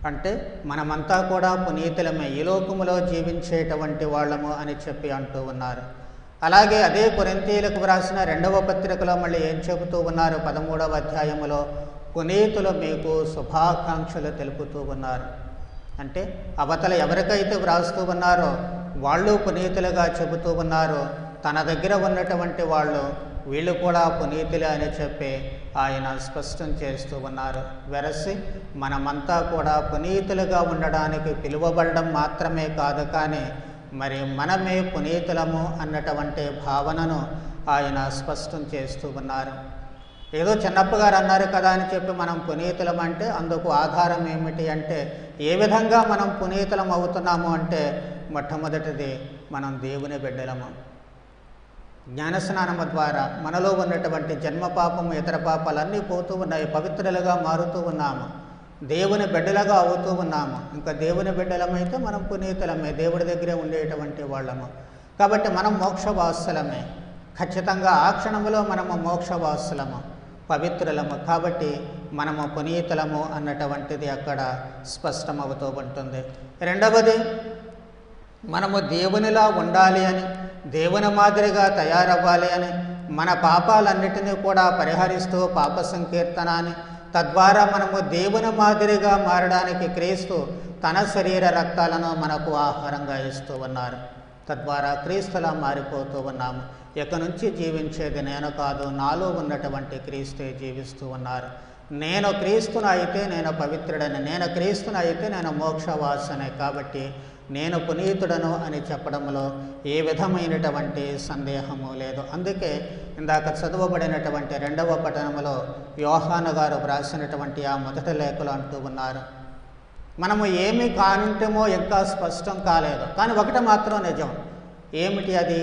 అంటే మనమంతా కూడా పునీతులమే, ఈ లోకములో జీవించేటువంటి వాళ్ళము అని చెప్పి అంటూ ఉన్నారు. అలాగే అదే కొరింథీయులకు వ్రాసిన 2వ పత్రికలో మళ్ళీ ఏం చెబుతూ ఉన్నారు? 13వ అధ్యాయములో పునీతులు మీకు శుభాకాంక్షలు తెలుపుతూ ఉన్నారు. అంటే అవతల ఎవరికైతే వ్రాస్తూ ఉన్నారో వాళ్ళు పునీతులుగా చెబుతూ ఉన్నారు. తన దగ్గర ఉన్నటువంటి వాళ్ళు వీళ్ళు కూడా పునీతులే అని చెప్పి ఆయన స్పష్టం చేస్తూ ఉన్నారు. వెరసి మనమంతా కూడా పునీతులుగా ఉండడానికి పిలువబడడం మాత్రమే కాదు, కానీ మరి మనమే పునీతులము అన్నటువంటి భావనను ఆయన స్పష్టం చేస్తూ ఉన్నారు. ఏదో చిన్నప్ప గారు అన్నారు కదా అని చెప్పి మనం పునీతులం అంటే అందుకు ఆధారం ఏమిటి అంటే, ఏ విధంగా మనం పునీతులం అవుతున్నాము అంటే మొట్టమొదటిది మనం దేవుని బిడ్డలము. జ్ఞానస్నానము ద్వారా మనలో ఉన్నటువంటి జన్మ పాపము ఇతర పాపాలన్నీ పోతూ ఉన్నాయి. పవిత్రులుగా మారుతూ ఉన్నాము. దేవుని బిడ్డలుగా అవుతూ ఉన్నాము. ఇంకా దేవుని బిడ్డలమైతే మనం పునీతులమే, దేవుడి దగ్గరే ఉండేటువంటి వాళ్ళము. కాబట్టి మనం మోక్షవాసులమే. ఖచ్చితంగా ఆ క్షణంలో మనము మోక్షవాసులము, పవిత్రులము. కాబట్టి మనము పునీతులము అన్నటువంటిది అక్కడ స్పష్టమవుతూ ఉంటుంది. రెండవది, మనము దేవునిలా ఉండాలి అని, దేవుని మాదిరిగా తయారవ్వాలి అని, మన పాపాలన్నిటినీ కూడా పరిహరిస్తూ పాప సంకీర్తన అని, తద్వారా మనము దేవుని మాదిరిగా మారడానికి క్రీస్తు తన శరీర రక్తాలను మనకు ఆహారంగా ఇస్తూ ఉన్నారు. తద్వారా క్రీస్తులా మారిపోతూ ఉన్నాము. ఇక నుంచి జీవించేది నేను కాదు, నాలో ఉన్నటువంటి క్రీస్తే జీవిస్తూ ఉన్నారు. నేను క్రీస్తును అయితే నేను పవిత్రుడని, నేను క్రీస్తును అయితే నేను మోక్షవాసనే. కాబట్టి నేను పునీతుడను అని చెప్పడంలో ఏ విధమైనటువంటి సందేహము లేదు. అందుకే ఇందాక చదువబడినటువంటి 2వ పఠనములో యోహాను గారు వ్రాసినటువంటి ఆ మొదటి లేఖలు అంటూ ఉన్నారు, మనము ఏమి కానుంటేమో ఇంకా స్పష్టం కాలేదు, కానీ ఒకటి మాత్రం నిజం. ఏమిటి అది?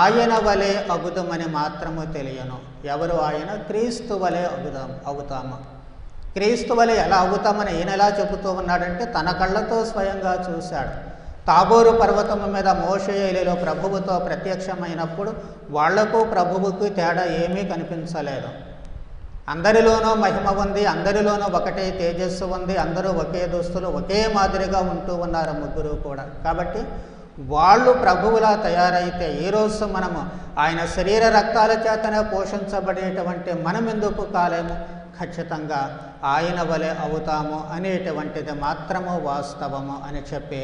ఆయన వలె అగుదమని మాత్రము తెలియను. ఎవరు ఆయన? క్రీస్తు వలె అవుతాము. క్రీస్తు వలె ఎలా అవుతామని ఈయన ఎలా చెబుతూ ఉన్నాడంటే తన కళ్ళతో స్వయంగా చూశాడు. తాబోరు పర్వతము మీద మోషే ఎలీలో ప్రభువుతో ప్రత్యక్షమైనప్పుడు వాళ్లకు ప్రభువుకు తేడా ఏమీ కనిపించలేదు. అందరిలోనూ మహిమ ఉంది, అందరిలోనూ ఒకటే తేజస్సు ఉంది, అందరూ ఒకే దుస్తులు, ఒకే మాదిరిగా ఉంటూ ఉన్నారు ముగ్గురు కూడా. కాబట్టి వాళ్ళు ప్రభువులా తయారైతే ఈరోజు మనము ఆయన శరీర రక్తాల చేతనే పోషించబడేటువంటి మనం ఎందుకు కాలేము? ఖచ్చితంగా ఆయన వలె అవుతాము అనేటువంటిది మాత్రము వాస్తవము అని చెప్పి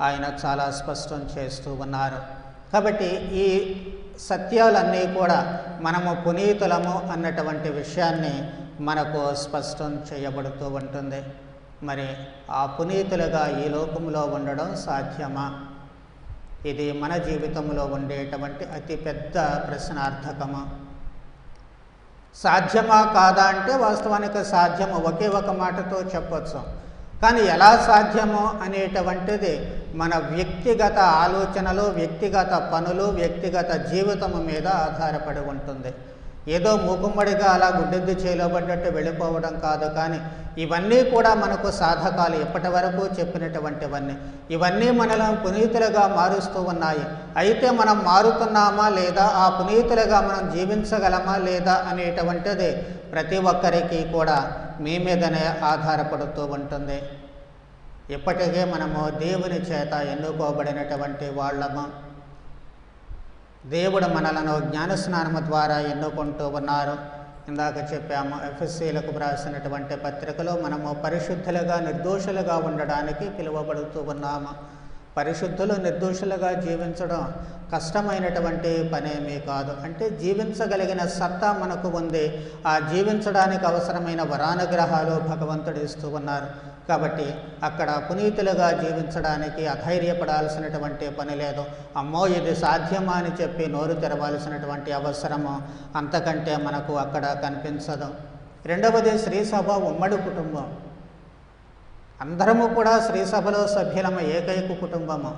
ఆయన చాలా స్పష్టం చేస్తూ ఉన్నారు. కాబట్టి ఈ సత్యాలన్నీ కూడా మనము పునీతులము అన్నటువంటి విషయాన్ని మనకు స్పష్టం చేయబడుతూ ఉంటుంది. మరి ఆ పునీతులుగా ఈ లోకంలో ఉండడం సాధ్యమా? ఇది మన జీవితంలో ఉండేటువంటి అతిపెద్ద ప్రశ్నార్థకము. సాధ్యమా కాదా అంటే వాస్తవానికి సాధ్యము, ఒకే ఒక మాటతో చెప్పొచ్చు. కానీ ఎలా సాధ్యమో అనేటువంటిది మన వ్యక్తిగత ఆలోచనలు, వ్యక్తిగత పనులు, వ్యక్తిగత జీవితము మీద ఆధారపడి ఉంటుంది. ఏదో మూకుమ్మడిగా అలా గుడ్డెద్దు చేయబడ్డట్టు వెళ్ళిపోవడం కాదు, కానీ ఇవన్నీ కూడా మనకు సాధకాలు. ఇప్పటి వరకు చెప్పినటువంటివన్నీ ఇవన్నీ మనల్ని పునీతులుగా మారుస్తూ ఉన్నాయి. అయితే మనం మారుతున్నామా లేదా, ఆ పునీతులుగా మనం జీవించగలమా లేదా అనేటువంటిది ప్రతి ఒక్కరికి కూడా మీ మీదనే ఆధారపడుతూ ఉంటుంది. ఇప్పటికే మనము దేవుని చేత ఎన్నుకోబడినటువంటి వాళ్ళము. దేవుడు మనలను జ్ఞానస్నానము ద్వారా ఎన్నుకుంటూ ఉన్నారు. ఇందాక చెప్పాము, ఎఫెసీయులకు వ్రాసినటువంటి పత్రికలో మనము పరిశుద్ధులుగా నిర్దోషులుగా ఉండడానికి పిలువబడుతూ ఉన్నాము. పరిశుద్ధులు నిర్దోషులుగా జీవించడం కష్టమైనటువంటి పనేమీ కాదు. అంటే జీవించగలిగిన సత్తా మనకు ఉంది. ఆ జీవించడానికి అవసరమైన వరానుగ్రహాలు భగవంతుడు ఇస్తూ ఉన్నారు. కాబట్టి అక్కడ పునీతులుగా జీవించడానికి అధైర్యపడాల్సినటువంటి పని లేదు. అమ్మో ఇది సాధ్యమా అని చెప్పి నోరు తెరవాల్సినటువంటి అవసరము అంతకంటే మనకు అక్కడ కనిపించదు. రెండవది, శ్రీసభ ఉమ్మడి కుటుంబం. అందరము కూడా శ్రీసభలో సభ్యులము, ఏకైక కుటుంబము.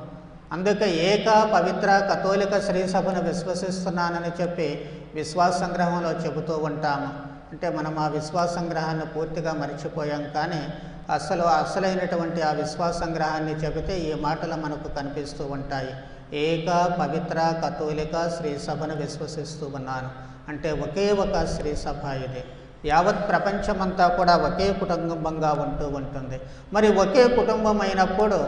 అందుకే ఏక పవిత్ర కథోలిక శ్రీసభను విశ్వసిస్తున్నానని చెప్పి విశ్వాస సంగ్రహంలో చెబుతూ ఉంటాము. అంటే మనం ఆ విశ్వాస సంగ్రహాన్ని పూర్తిగా మర్చిపోయాం. కానీ అసలైనటువంటి ఆ విశ్వాస సంగ్రహాన్ని చెబితే ఈ మాటలు మనకు కనిపిస్తూ ఉంటాయి. ఏక పవిత్ర కథోలిక శ్రీసభను విశ్వసిస్తూ ఉన్నాను అంటే ఒకే ఒక శ్రీసభ ఇది. యావత్ ప్రపంచమంతా కూడా ఒకే కుటుంబంగా ఉంటూ ఉంటుంది. మరి ఒకే కుటుంబం అయినప్పుడు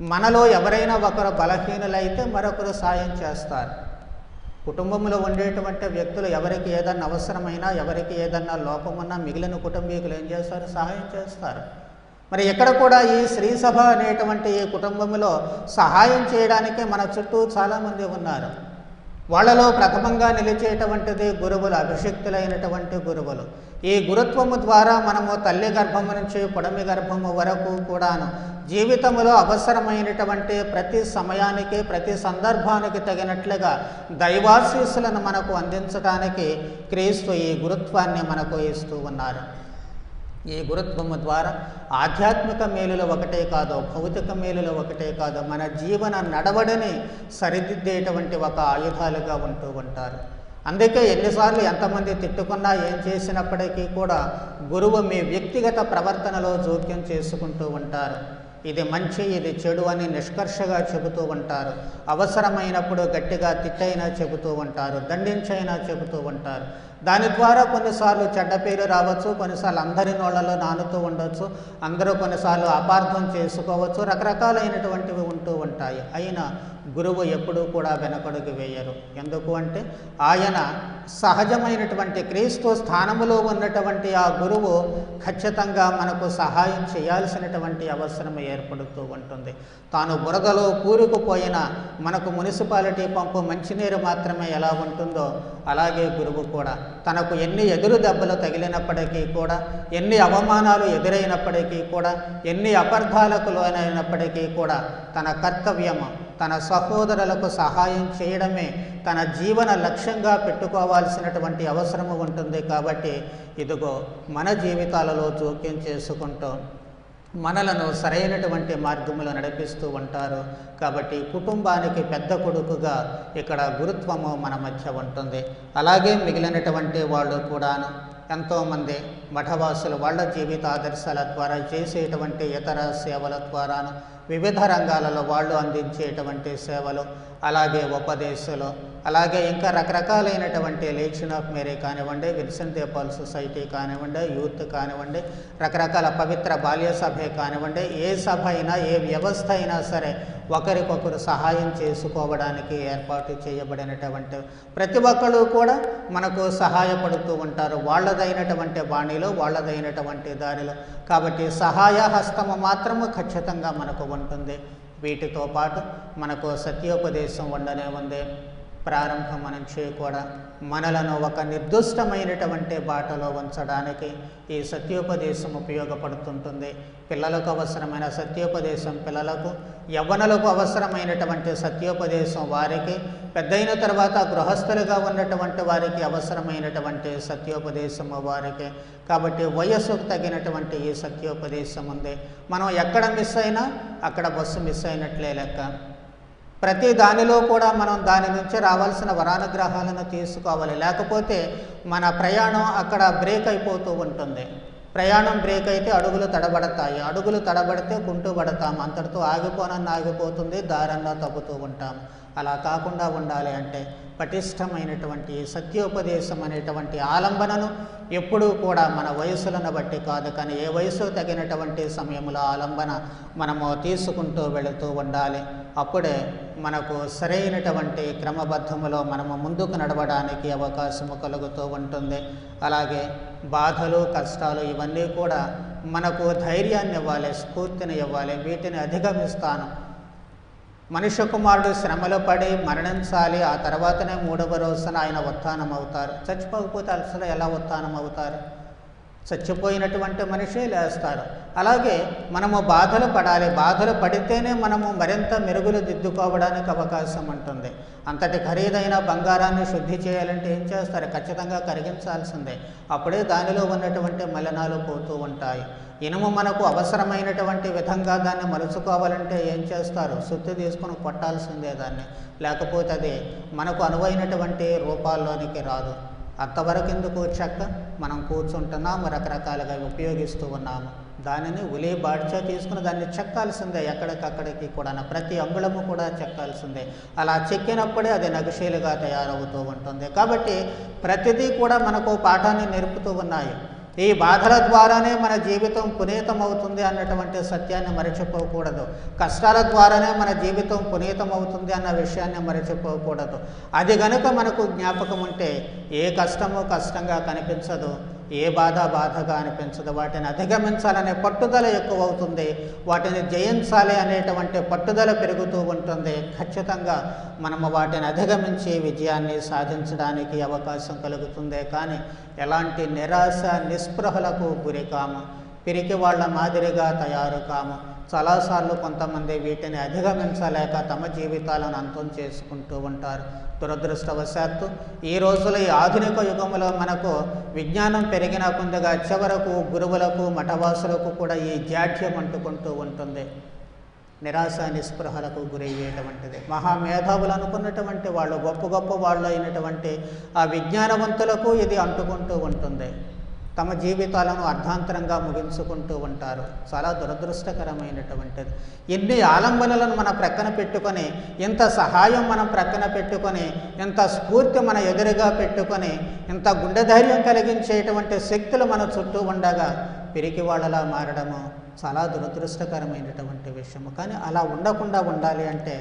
మనలో ఎవరైనా ఒకరు బలహీనులైతే మరొకరు సాయం చేస్తారు. కుటుంబంలో ఉండేటువంటి వ్యక్తులు ఎవరికి ఏదన్నా అవసరమైనా, ఎవరికి ఏదన్నా లోపమున్నా మిగిలిన కుటుంబీకులు ఏం చేస్తారు? సహాయం చేస్తారు. మరి ఇక్కడ కూడా ఈ శ్రీసభ అనేటువంటి ఈ కుటుంబంలో సహాయం చేయడానికి మన చుట్టూ చాలామంది ఉన్నారు. వాళ్ళలో ప్రథమంగా నిలిచేటువంటిది గురువులు, అభిషిక్తులైనటువంటి గురువులు. ఈ గురుత్వము ద్వారా మనము తల్లి గర్భము నుంచి పొడమి గర్భము వరకు కూడాను జీవితంలో అవసరమైనటువంటి ప్రతి సమయానికి, ప్రతి సందర్భానికి తగినట్లుగా దైవాశీస్సులను మనకు అందించడానికి క్రీస్తు ఈ గురుత్వాన్ని మనకు ఇస్తూ ఉన్నారు. ఈ గురుత్వము ద్వారా ఆధ్యాత్మిక మేలులు ఒకటే కాదు, భౌతిక మేలులు ఒకటే కాదు, మన జీవన నడవడిని సరిదిద్దేటువంటి ఒక ఆయుధాలుగా ఉంటూ ఉంటారు. అందుకే ఎన్నిసార్లు ఎంతమంది తిట్టుకున్నా, ఏం చేసినప్పటికీ కూడా గురువు మీ వ్యక్తిగత ప్రవర్తనలో జోక్యం చేసుకుంటూ ఉంటారు. ఇది మంచి, ఇది చెడు అని నిష్కర్షగా చెబుతూ ఉంటారు. అవసరమైనప్పుడు గట్టిగా తిట్టైనా చెబుతూ ఉంటారు, దండించైనా చెబుతూ ఉంటారు. దాని ద్వారా కొన్నిసార్లు చెడ్డ పేరు రావచ్చు, కొన్నిసార్లు అందరి నోళ్లలో నానుతూ ఉండవచ్చు, అందరూ కొన్నిసార్లు అపార్థం చేసుకోవచ్చు, రకరకాలైనటువంటివి ఉంటూ ఉంటాయి. అయినా గురువు ఎప్పుడూ కూడా వెనకడుగు వేయరు. ఎందుకు అంటే ఆయన సహజమైనటువంటి క్రీస్తు స్థానములో ఉన్నటువంటి ఆ గురువు ఖచ్చితంగా మనకు సహాయం చేయాల్సినటువంటి అవసరం ఏర్పడుతూ ఉంటుంది. తాను బురదలో కూరుకుపోయిన మనకు మున్సిపాలిటీ పంపు మంచినీరు మాత్రమే ఎలా ఉంటుందో అలాగే గురువు కూడా తనకు ఎన్ని ఎదురు దెబ్బలు తగిలినప్పటికీ కూడా, ఎన్ని అవమానాలు ఎదురైనప్పటికీ కూడా, ఎన్ని అపార్థాలకు లోనైనప్పటికీ కూడా తన కర్తవ్యము, తన సహోదరులకు సహాయం చేయడమే తన జీవన లక్ష్యంగా పెట్టుకోవాల్సినటువంటి అవసరము ఉంటుంది. కాబట్టి ఇదిగో మన జీవితాలలో జోక్యం చేసుకుంటూ మనలను సరైనటువంటి మార్గములు నడిపిస్తూ ఉంటారు. కాబట్టి కుటుంబానికి పెద్ద కొడుకుగా ఇక్కడ గురుత్వము మన మధ్య ఉంటుంది. అలాగే మిగిలినటువంటి వాళ్ళు కూడాను ఎంతోమంది మఠవాసులు వాళ్ళ జీవిత ఆదర్శాల ద్వారా చేసేటువంటి ఇతర సేవల ద్వారాను, వివిధ రంగాలలో వాళ్ళు అందించేటువంటి సేవలు, అలాగే ఉపదేశాలు, అలాగే ఇంకా రకరకాలైనటువంటి లేక్షన్ ఆఫ్ మేరీ కానివ్వండి, విన్సెంట్ దే పాల్ సొసైటీ కానివ్వండి, యూత్ కానివ్వండి, రకరకాల పవిత్ర బాల్య సభ కానివ్వండి, ఏ సభ అయినా, ఏ వ్యవస్థ అయినా సరే ఒకరికొకరు సహాయం చేసుకోవడానికి ఏర్పాటు చేయబడినటువంటి ప్రతి ఒక్కరు కూడా మనకు సహాయపడుతూ ఉంటారు, వాళ్ళదైనటువంటి బాణిలో, వాళ్ళదైనటువంటి దారిలో. కాబట్టి సహాయ హస్తము మాత్రము ఖచ్చితంగా మనకు ఉంటుంది. వీటితో పాటు మనకు సత్యోపదేశం ఉండనే ఉంది. ప్రారంభం నుంచి కూడా మనలను ఒక నిర్దిష్టమైనటువంటి బాటలో ఉంచడానికి ఈ సత్యోపదేశం ఉపయోగపడుతుంటుంది. పిల్లలకు అవసరమైన సత్యోపదేశం పిల్లలకు, యవ్వనులకు అవసరమైనటువంటి సత్యోపదేశం వారికి, పెద్దయిన తర్వాత గృహస్థులుగా ఉన్నటువంటి వారికి అవసరమైనటువంటి సత్యోపదేశము వారికి. కాబట్టి వయస్సుకు తగినటువంటి ఈ సత్యోపదేశం ఉంది. మనం ఎక్కడ మిస్ అయినా అక్కడ బస్సు మిస్ అయినట్లే లెక్క. ప్రతి దానిలో కూడా మనం దాని నుంచి రావాల్సిన వరానుగ్రహాలను తీసుకోవాలి. లేకపోతే మన ప్రయాణం అక్కడ బ్రేక్ అయిపోతూ ఉంటుంది. ప్రయాణం బ్రేక్ అయితే అడుగులు తడబడతాయి, అడుగులు తడబడితే కుంటుపడతాం, అంతటితో ఆగిపోనన్న ఆగిపోతుంది, దారన్నా తప్పుతూ ఉంటాం. అలా కాకుండా ఉండాలి అంటే పటిష్టమైనటువంటి సత్యోపదేశం అనేటువంటి ఆలంబనను ఎప్పుడూ కూడా మన వయసులను బట్టి కాదు, కానీ ఏ వయసు తగినటువంటి సమయంలో ఆలంబన మనము తీసుకుంటూ వెళుతూ ఉండాలి. అప్పుడే మనకు సరైనటువంటి క్రమబద్ధములో మనము ముందుకు నడవడానికి అవకాశము కలుగుతూ ఉంటుంది. అలాగే బాధలు, కష్టాలు ఇవన్నీ కూడా మనకు ధైర్యాన్ని ఇవ్వాలి, స్ఫూర్తిని ఇవ్వాలి. వీటిని అధిగమిస్తాను. మనుష్య కుమారుడు శ్రమలు పడి మరణించాలి, ఆ తర్వాతనే 3వ రోజున ఆయన ఉత్థానం అవుతారు. చచ్చిపోకపోతే అసలు ఎలా ఉత్థానం అవుతారు? చచ్చిపోయినటువంటి మనిషే లేస్తారు. అలాగే మనము బాధలు పడాలి. బాధలు పడితేనే మనము మరింత మెరుగులు దిద్దుకోవడానికి అవకాశం ఉంటుంది. అంతటి ఖరీదైన బంగారాన్ని శుద్ధి చేయాలంటే ఏం చేస్తారు? ఖచ్చితంగా కరిగించాల్సిందే. అప్పుడే దానిలో ఉన్నటువంటి మలినాలు పోతూ ఉంటాయి. ఇనుము మనకు అవసరమైనటువంటి విధంగా దాన్ని మలుచుకోవాలంటే ఏం చేస్తారు? సుత్తి తీసుకొని కొట్టాల్సిందే దాన్ని, లేకపోతే అది మనకు అనువైనటువంటి రూపాల్లోనికి రాదు. అంతవరకు ఎందుకు చెక్క? మనం కూర్చుంటున్నాము, రకరకాలుగా ఉపయోగిస్తూ ఉన్నాము. దానిని ఉలి బాడ్చా తీసుకుని దాన్ని చెక్కాల్సిందే. ఎక్కడికక్కడికి కూడా ప్రతి అంగుళము కూడా చెక్కాల్సిందే. అలా చెక్కినప్పుడే అది నగశీలుగా తయారవుతూ ఉంటుంది. కాబట్టి ప్రతిదీ కూడా మనకు పాఠాన్ని నేర్పుతూ ఉన్నాయి. ఈ బాధల ద్వారానే మన జీవితం పునీతమవుతుంది అన్నటువంటి సత్యాన్ని మరచిపోకూడదు. కష్టాల ద్వారానే మన జీవితం పునీతమవుతుంది అన్న విషయాన్ని మరచిపోకూడదు. అది గనుక మనకు జ్ఞాపకం ఉంటే ఏ కష్టము కష్టంగా కనిపించదు, ఏ బాధ బాధగా అనిపించదు. వాటిని అధిగమించాలనే పట్టుదల ఎక్కువ అవుతుంది. వాటిని జయించాలి అనేటువంటి పట్టుదల పెరుగుతూ ఉంటుంది. ఖచ్చితంగా మనము వాటిని అధిగమించి విజయాన్ని సాధించడానికి అవకాశం కలుగుతుంది. కానీ ఎలాంటి నిరాశ నిస్పృహలకు గురి కాము, పిరికి వాళ్ళ మాదిరిగా తయారు కాము. చాలాసార్లు కొంతమంది వీటిని అధిగమించలేక తమ జీవితాలను అంతం చేసుకుంటూ ఉంటారు. దురదృష్టవశాత్తు ఈ రోజుల ఈ ఆధునిక యుగంలో మనకు విజ్ఞానం పెరిగిన కొందిగా చివరకు గురువులకు, మఠవాసులకు కూడా ఈ జాడ్యం అంటుకుంటూ ఉంటుంది. నిరాశ నిస్పృహలకు గురయ్యేటువంటిది. మహామేధావులు అనుకున్నటువంటి వాళ్ళు, గొప్ప గొప్ప వాళ్ళు అయినటువంటి ఆ విజ్ఞానవంతులకు ఇది అంటుకుంటూ ఉంటుంది. తమ జీవితాలను అర్ధాంతరంగా ముగించుకుంటూ ఉంటారు. చాలా దురదృష్టకరమైనటువంటిది. ఎన్ని ఆలంబనలను మన ప్రక్కన పెట్టుకొని, ఎంత సహాయం మనం ప్రక్కన పెట్టుకొని, ఎంత స్ఫూర్తి మన ఎదురుగా పెట్టుకొని, ఎంత గుండె ధైర్యం కలిగించేటువంటి శక్తులు మన చుట్టూ ఉండగా పిరికి వాళ్ళలా మారడము చాలా దురదృష్టకరమైనటువంటి విషయము. కానీ అలా ఉండకుండా ఉండాలి అంటే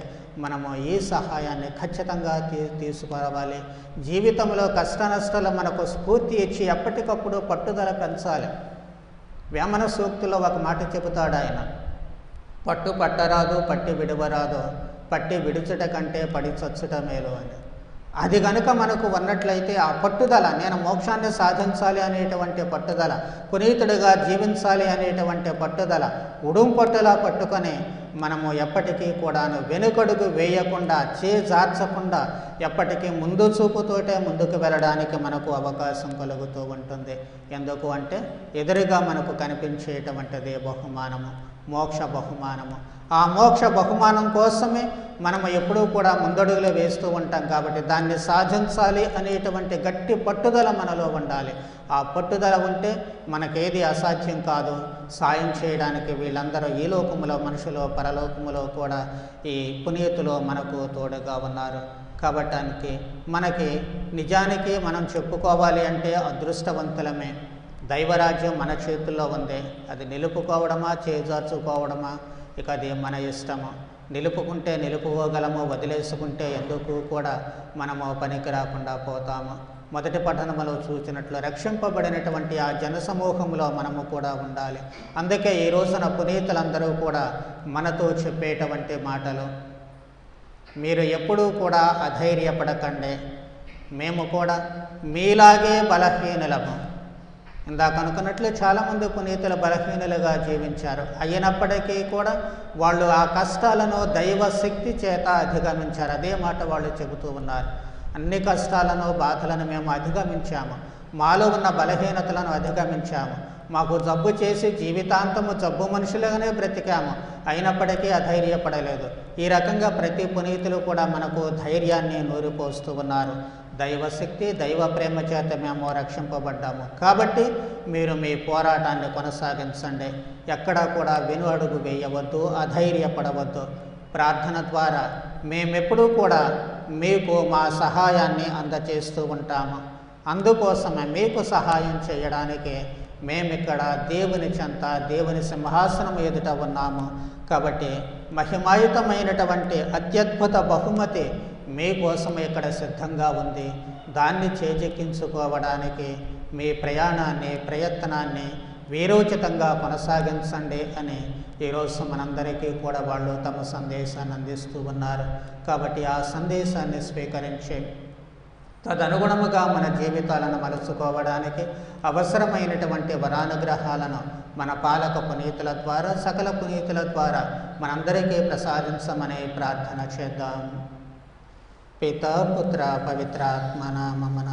మనము ఈ సహాయాన్ని ఖచ్చితంగా తీసుకోవాలి. జీవితంలో కష్ట నష్టాలు మనకు స్ఫూర్తి ఇచ్చి ఎప్పటికప్పుడు పట్టుదల పెంచాలి. వేమన సూక్తిలో ఒక మాట చెబుతాడు ఆయన, పట్టు పట్టరాదు పట్టి విడవరాదు, పట్టి విడుచుట కంటే పడి చచ్చుట మేలు అని. అది కనుక మనకు ఉన్నట్లయితే ఆ పట్టుదల, నేను మోక్షాన్ని సాధించాలి అనేటువంటి పట్టుదల, పునీతుడిగా జీవించాలి అనేటువంటి పట్టుదల ఉడుం పట్టులా పట్టుకొని మనము ఎప్పటికీ కూడాను వెనుకడుగు వేయకుండా, చేజార్చకుండా ఎప్పటికీ ముందు చూపుతోటే ముందుకు వెళ్ళడానికి మనకు అవకాశం కలుగుతూ ఉంటుంది. ఎందుకు అంటే ఎదురుగా మనకు కనిపించేటువంటిది బహుమానము, మోక్ష బహుమానము. ఆ మోక్ష బహుమానం కోసమే మనము ఎప్పుడూ కూడా ముందడుగులు వేస్తూ ఉంటాం. కాబట్టి దాన్ని సాధించాలి అనేటువంటి గట్టి పట్టుదల మనలో ఉండాలి. ఆ పట్టుదల ఉంటే మనకేది అసాధ్యం కాదు. సాయం చేయడానికి వీళ్ళందరూ ఈ లోకములో, మనుషులు పరలోకములో కూడా ఈ పునీతులు మనకు తోడుగా ఉన్నారు. కాబట్టి మనకి నిజానికి మనం చెప్పుకోవాలి అంటే అదృష్టవంతులమే. దైవరాజ్యం మన చేతుల్లో ఉంది. అది నిలుపుకోవడమా చేజార్చుకోవడమా ఇక అది మన ఇష్టము. నిలుపుకుంటే నిలుపుకోగలము, వదిలేసుకుంటే ఎందుకు కూడా మనము పనికి రాకుండా పోతాము. మొదటి పఠనములో చూసినట్లు రక్షింపబడినటువంటి ఆ జనసమూహంలో మనము కూడా ఉండాలి. అందుకే ఈ రోజున పునీతులందరూ కూడా మనతో చెప్పేటువంటి మాటలు, మీరు ఎప్పుడూ కూడా అధైర్యపడకండి, మేము కూడా మీలాగే బలహీనులము. ఇందాక అనుకున్నట్లు చాలామంది పునీతులు బలహీనులుగా జీవించారు. అయినప్పటికీ కూడా వాళ్ళు ఆ కష్టాలను దైవశక్తి చేత అధిగమించారు. అదే మాట వాళ్ళు చెబుతూ ఉన్నారు. అన్ని కష్టాలను, బాధలను మేము అధిగమించాము, మాలో ఉన్న బలహీనతలను అధిగమించాము, మాకు జబ్బు చేసి జీవితాంతము జబ్బు మనుషులుగానే బ్రతికాము, అయినప్పటికీ అధైర్యపడలేదు. ఈ రకంగా ప్రతి పునీతులు కూడా మనకు ధైర్యాన్ని నూరిపోస్తూ ఉన్నారు. దైవశక్తి, దైవ ప్రేమ చేత మేము రక్షింపబడ్డాము. కాబట్టి మీరు మీ పోరాటాన్ని కొనసాగించండి. ఎక్కడా కూడా వెను అడుగు వేయవద్దు, అధైర్యపడవద్దు. ప్రార్థన ద్వారా మేమెప్పుడూ కూడా మీకు మా సహాయాన్ని అందచేస్తూ ఉంటాము. అందుకోసమే మీకు సహాయం చేయడానికి మేమిక్కడ దేవుని చెంత, దేవుని సింహాసనం ఎదుట ఉన్నాము. కాబట్టి మహిమాయుతమైనటువంటి అత్యద్భుత బహుమతి మీకోసం ఇక్కడ సిద్ధంగా ఉంది. దాన్ని చేజెక్కించుకోవడానికి మీ ప్రయాణాన్ని, ప్రయత్నాన్ని వీరోచితంగా కొనసాగించండి అని ఈరోజు మనందరికీ కూడా వాళ్ళు తమ సందేశాన్ని అందిస్తూ ఉన్నారు. కాబట్టి ఆ సందేశాన్ని స్వీకరించి తదనుగుణముగా మన జీవితాలను మలుచుకోవడానికి అవసరమైనటువంటి వరానుగ్రహాలను మన పాలక పునీతుల ద్వారా, సకల పునీతుల ద్వారా మనందరికీ ప్రసాదించమని ప్రార్థన చేద్దాం. పితా, పుత్ర, పవిత్రాత్మ నామమున.